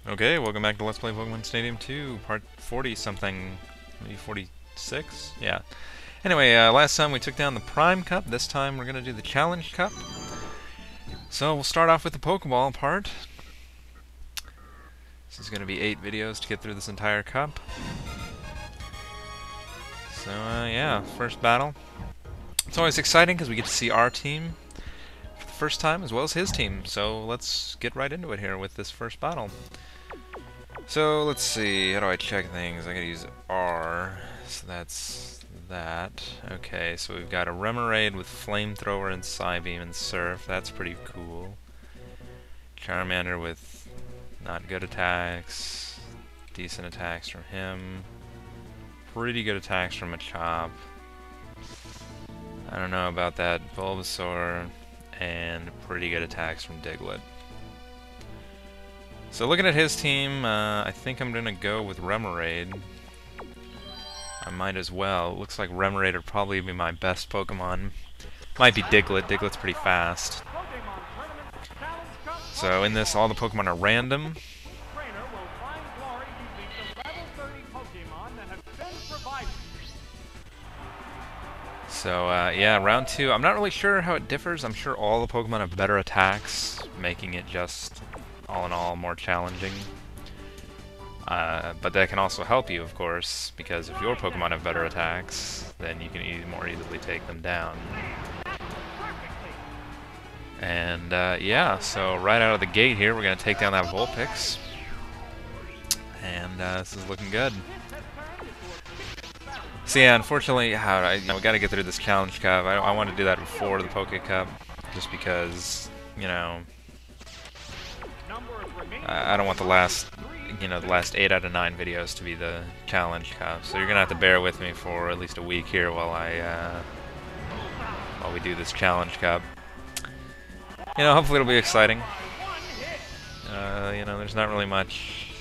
Okay, welcome back to Let's Play Pokemon Stadium 2, part 40-something, maybe 46? Yeah. Anyway, last time we took down the Prime Cup. This time we're going to do the Challenge Cup. So we'll start off with the Pokeball part. This is going to be 8 videos to get through this entire cup. So, yeah, first battle. It's always exciting because we get to see our team for the first time as well as his team. So let's get right into it here with this first battle. So, let's see, how do I check things? I gotta use R, so that's that. Okay, so we've got a Remoraid with Flamethrower and Psybeam and Surf. That's pretty cool. Charmander with not good attacks, decent attacks from him, pretty good attacks from Machop. I don't know about that Bulbasaur, and pretty good attacks from Diglett. So looking at his team, I think I'm gonna go with Remoraid. I might as well. It looks like Remoraid would probably be my best Pokemon. Might be Diglett. Diglett's pretty fast. So in this, all the Pokemon are random. So yeah, round 2. I'm not really sure how it differs. I'm sure all the Pokemon have better attacks, making it just all in all more challenging. But that can also help you, of course, because if your Pokemon have better attacks, then you can more easily take them down. And yeah, so right out of the gate here, we're going to take down that Vulpix. And this is looking good. So yeah, unfortunately, we got to get through this Challenge Cup. I want to do that before the Poke Cup, just because, you know, I don't want the last 8 out of 9 videos to be the Challenge Cup. So you're gonna have to bear with me for at least a week here while we do this Challenge Cup. You know, hopefully it'll be exciting. You know, there's not really much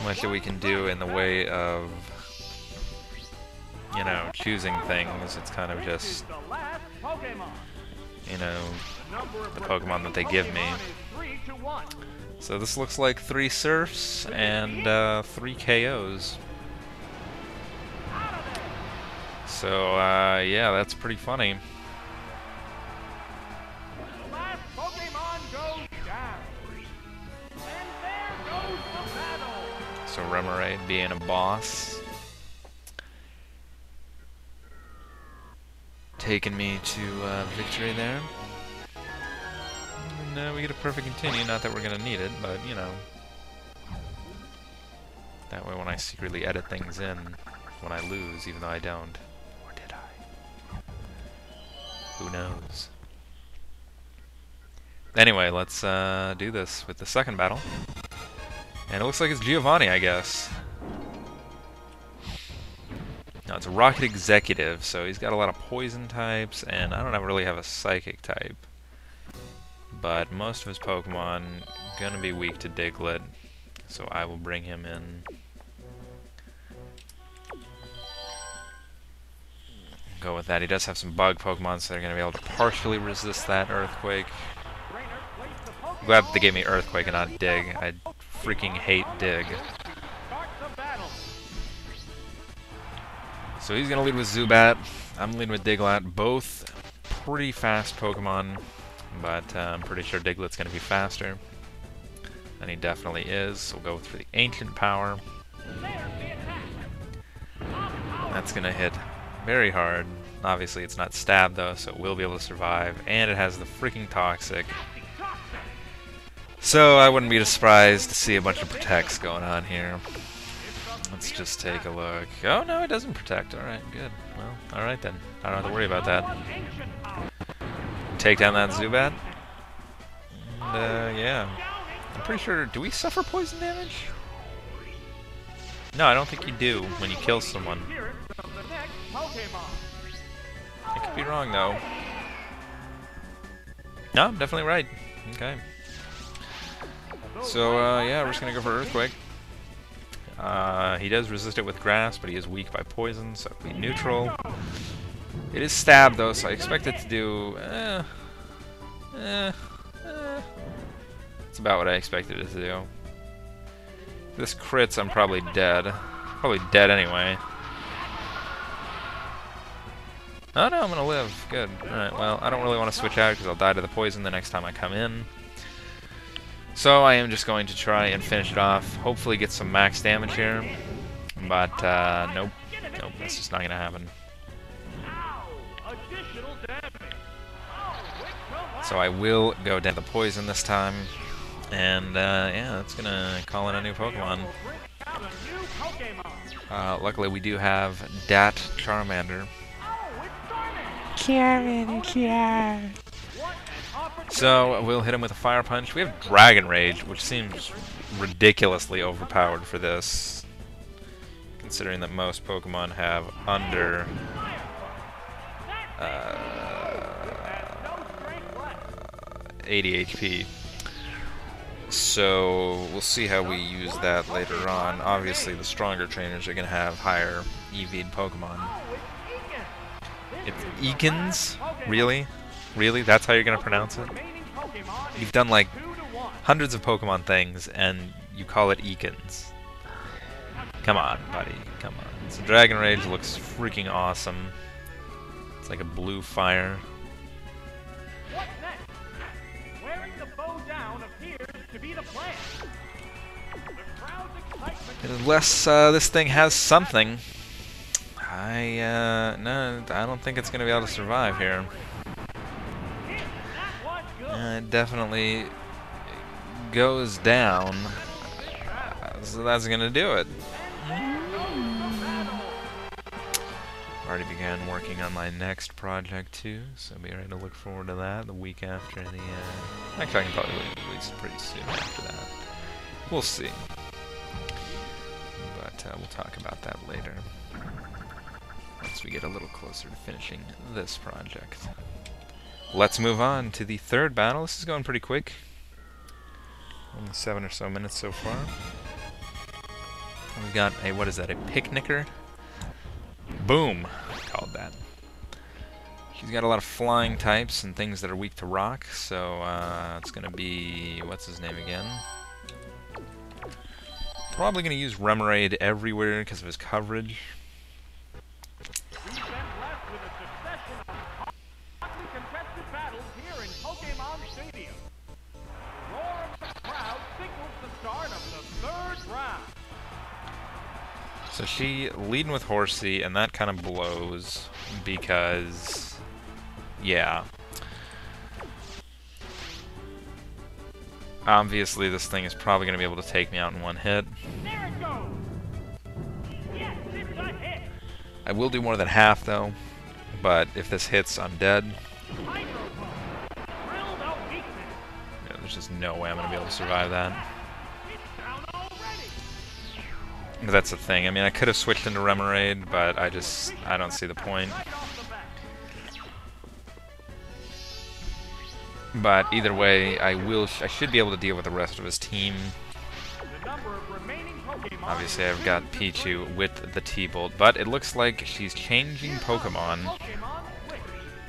that we can do in the way of, you know, choosing things. It's kind of just, you know, the Pokemon that they give me. So this looks like 3 Surfs and 3 KOs. So yeah, that's pretty funny. So Remoraid being a boss, taking me to victory there. And we get a perfect continue, not that we're going to need it, but, you know. That way when I secretly edit things in, when I lose, even though I don't. Or did I? Who knows? Anyway, let's do this with the second battle. And it looks like it's Giovanni, I guess. No, it's a Rocket Executive, so he's got a lot of poison types, and I don't really have a psychic type. But most of his Pokemon gonna be weak to Diglett, so I will bring him in. Go with that. He does have some bug Pokemon, so they're gonna be able to partially resist that Earthquake. I'm glad that they gave me Earthquake and not Dig. I freaking hate Dig. So he's gonna lead with Zubat. I'm leading with Diglett. Both pretty fast Pokemon. But I'm pretty sure Diglett's going to be faster. And he definitely is. So we'll go for the Ancient Power. That's going to hit very hard. Obviously it's not Stab though, so it will be able to survive. And it has the freaking Toxic. So I wouldn't be surprised to see a bunch of Protects going on here. Let's just take a look. Oh no, it doesn't Protect. Alright, good. Well, alright then. I don't have to worry about that. Take down that Zubat. And, yeah. I'm pretty sure... Do we suffer poison damage? No, I don't think you do when you kill someone. I could be wrong, though. No, I'm definitely right. Okay. So, yeah, we're just gonna go for Earthquake. He does resist it with Grass, but he is weak by poison, so it'll be neutral. It is Stab, though, so I expect it to do... It's about what I expected it to do. If this crits, I'm probably dead. Probably dead anyway. Oh no, I'm gonna live. Good. Alright, well, I don't really want to switch out because I'll die to the poison the next time I come in. So I am just going to try and finish it off. Hopefully get some max damage here. But, nope. Nope, that's just not gonna happen. So I will go down the poison this time. And, yeah, that's gonna call in a new Pokemon. Luckily we do have Dat Charmander. So we'll hit him with a Fire Punch. We have Dragon Rage, which seems ridiculously overpowered for this, considering that most Pokemon have under 80 HP. So we'll see how we use that later on. Obviously the stronger trainers are going to have higher EV'd Pokemon. It's Eakins? Really? Really? That's how you're going to pronounce it? You've done like hundreds of Pokemon things and you call it Eakins. Come on, buddy. Come on. So Dragon Rage looks freaking awesome. It's like a blue fire. Unless this thing has something, no, I don't think it's going to be able to survive here. It definitely goes down, so that's going to do it. Already began working on my next project too, so be ready to look forward to that the week after the, actually I can probably release it pretty soon after that. We'll see. But we'll talk about that later, once we get a little closer to finishing this project. Let's move on to the third battle. This is going pretty quick. Only 7 or so minutes so far. We've got a, what is that, a Picnicker? Boom! Called that. She's got a lot of flying types and things that are weak to rock, so it's going to be, what's his name again? Probably going to use Remoraid everywhere because of his coverage. So she leading with Horsey, and that kind of blows because, yeah. Obviously, this thing is probably going to be able to take me out in one hit. There it goes. Yes, it's a hit. I will do more than half, though. But if this hits, I'm dead. Yeah, there's just no way I'm going to be able to survive that. But that's the thing. I mean, I could have switched into Remoraid, but I don't see the point. But either way, I should be able to deal with the rest of his team. Obviously, I've got Pichu with the T-Bolt, but it looks like she's changing Pokemon.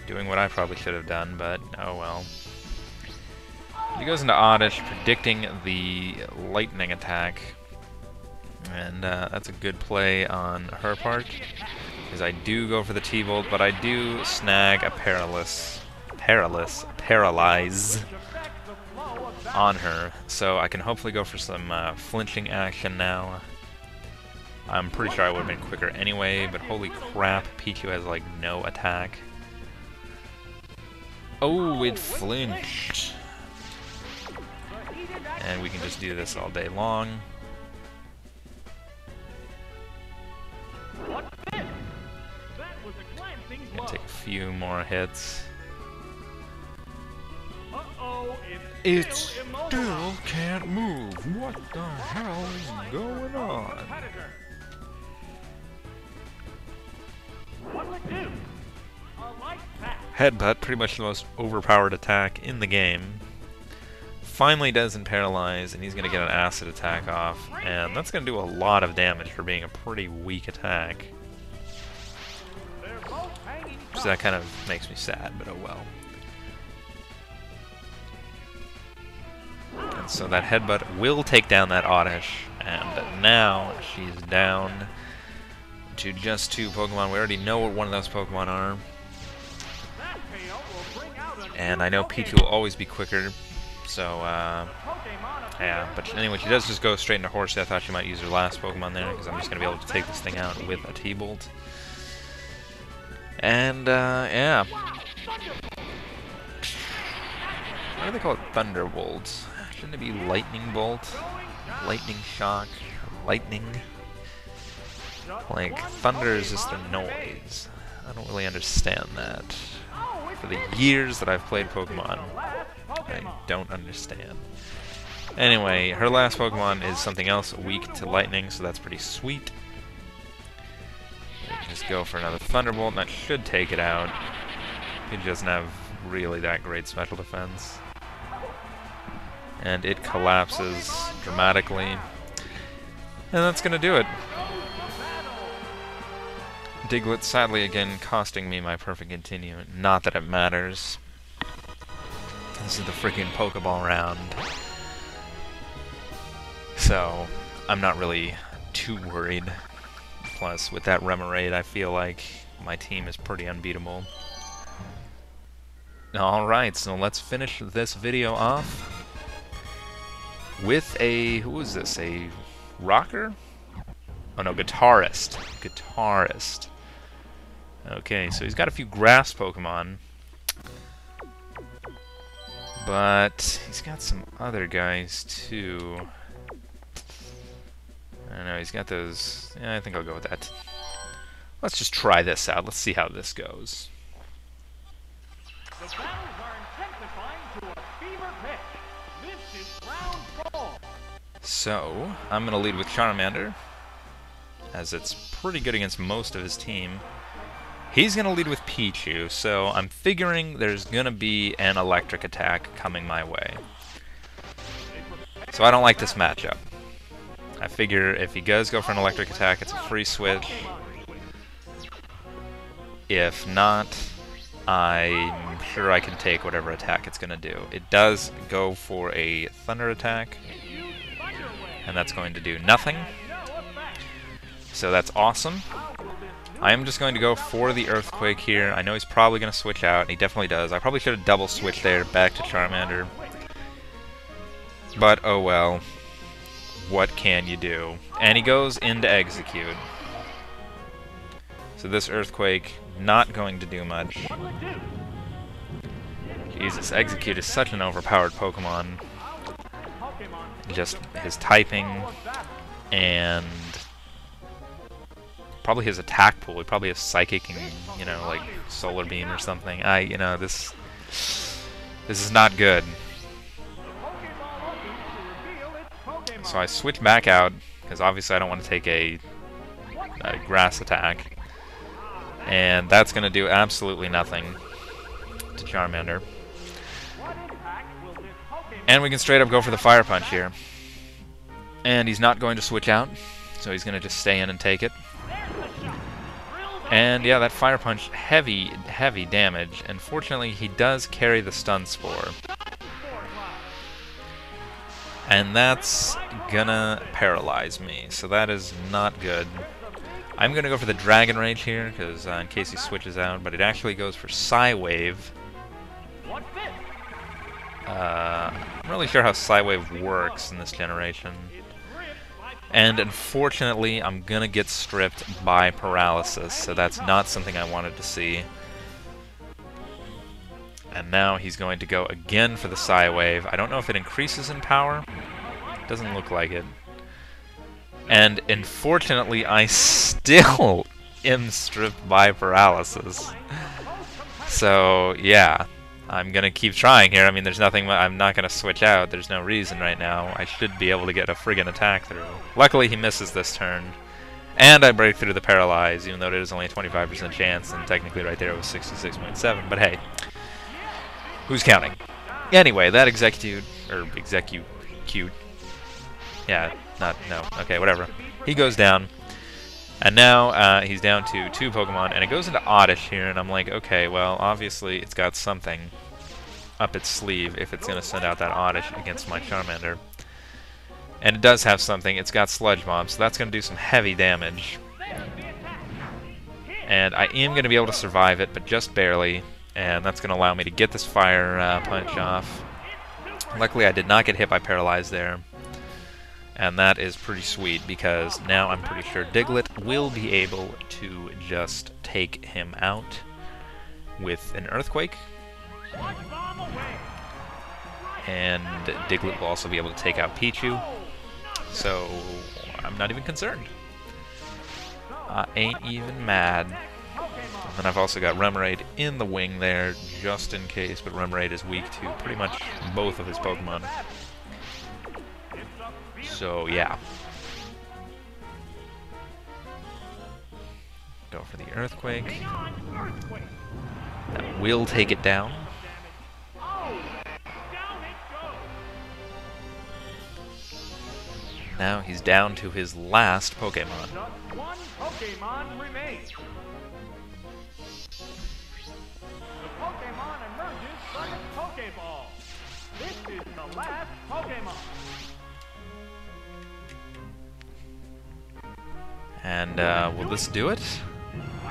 Doing what I probably should have done, but oh well. He goes into Oddish, predicting the lightning attack. And that's a good play on her part, because I do go for the T-Bolt, but I do snag a Paralyze on her, so I can hopefully go for some flinching action now. I'm pretty sure I would have been quicker anyway, but holy crap, Pichu has like no attack. Oh, it flinched! And we can just do this all day long. Gonna take a few more hits. It still can't move. What the hell is going on? Headbutt, pretty much the most overpowered attack in the game. Finally doesn't paralyze, and he's gonna get an acid attack off, and that's gonna do a lot of damage for being a pretty weak attack. So that kind of makes me sad, but oh well. And so that headbutt will take down that Oddish. And now she's down to just 2 Pokemon. We already know what one of those Pokemon are. And I know Pichu will always be quicker. So, yeah. But anyway, she does just go straight into Horsey. I thought she might use her last Pokemon there, because I'm just going to be able to take this thing out with a T-Bolt. And, yeah. Why do they call it Thunderbolt? Shouldn't it be Lightning Bolt? Lightning Shock? Lightning? Like, thunder is just the noise. I don't really understand that. For the years that I've played Pokemon, I don't understand. Anyway, her last Pokemon is something else weak to lightning, so that's pretty sweet. Just go for another Thunderbolt, and that should take it out. It doesn't have really that great special defense. And it collapses dramatically. And that's gonna do it. Diglett sadly again costing me my perfect continue. Not that it matters. This is the freaking Pokeball round. So, I'm not really too worried. Plus, with that Remoraid, I feel like my team is pretty unbeatable. Alright, so let's finish this video off with a... who is this? A rocker? Oh no, guitarist. Guitarist. Okay, so he's got a few grass Pokemon. But he's got some other guys too. I don't know, he's got those... yeah, I think I'll go with that. Let's just try this out. Let's see how this goes. The battles are intensifying to a fever pitch. This is round 4. So, I'm going to lead with Charmander, as it's pretty good against most of his team. He's going to lead with Pichu, so I'm figuring there's going to be an electric attack coming my way. So I don't like this matchup. I figure if he does go for an electric attack, it's a free switch. If not, I'm sure I can take whatever attack it's going to do. It does go for a thunder attack, and that's going to do nothing. So that's awesome. I am just going to go for the Earthquake here. I know he's probably going to switch out, and he definitely does. I probably should have double switched there back to Charmander. But oh well. What can you do? And he goes into Execute. So this Earthquake, not going to do much. Jesus, Execute is such an overpowered Pokemon. Just his typing, and probably his attack pool. He probably has Psychic and, you know, like Solar Beam or something. You know, this is not good. So I switch back out, because obviously I don't want to take a grass attack. And that's going to do absolutely nothing to Charmander. And we can straight up go for the Fire Punch here. And he's not going to switch out, so he's going to just stay in and take it. And yeah, that Fire Punch, heavy, heavy damage. Unfortunately, he does carry the Stun Spore. And that's gonna paralyze me, so that is not good. I'm gonna go for the Dragon Rage here, because in case he switches out, but it actually goes for Psy-Wave. I'm not really sure how Psy-Wave works in this generation. And unfortunately, I'm gonna get stripped by Paralysis, so that's not something I wanted to see. And now he's going to go again for the Psy-Wave. I don't know if it increases in power. Doesn't look like it. And unfortunately, I still am stripped by Paralysis. So, yeah. I'm going to keep trying here. I mean, there's nothing... I'm not going to switch out. There's no reason right now. I should be able to get a friggin' attack through. Luckily, he misses this turn. And I break through the Paralyze, even though it is only a 25% chance. And technically right there it was 66.7. But hey. Who's counting? Anyway, that Execute... Yeah, no. Okay, whatever. He goes down. And now he's down to 2 Pokemon. And it goes into Oddish here. And I'm like, okay, well, obviously it's got something. up its sleeve if it's going to send out that Oddish against my Charmander. And it does have something. It's got Sludge Bomb, so that's going to do some heavy damage. And I am going to be able to survive it, but just barely. And that's going to allow me to get this Fire Punch off. Luckily, I did not get hit by Paralyze there. And that is pretty sweet, because now I'm pretty sure Diglett will be able to just take him out with an Earthquake. And Diglett will also be able to take out Pichu. So, I'm not even concerned. I ain't even mad. And then I've also got Remoraid in the wing there, just in case, but Remoraid is weak to pretty much both of his Pokemon. So, yeah. Go for the Earthquake. That will take it down. Now he's down to his last Pokemon. Just one Pokemon remains. The Pokemon emerges from its Pokeball. This is the last Pokemon. And will this do it?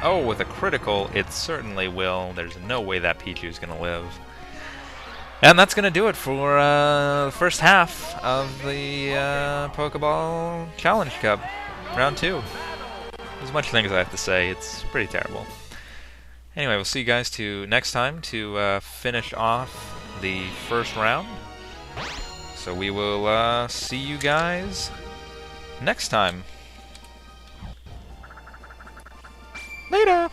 Oh, with a critical, it certainly will. There's no way that Pichu's going to live. And that's going to do it for the first half of the Pokeball Challenge Cup, Round 2. There's much things I have to say. It's pretty terrible. Anyway, we'll see you guys next time to finish off the first round. So we will see you guys next time. Later!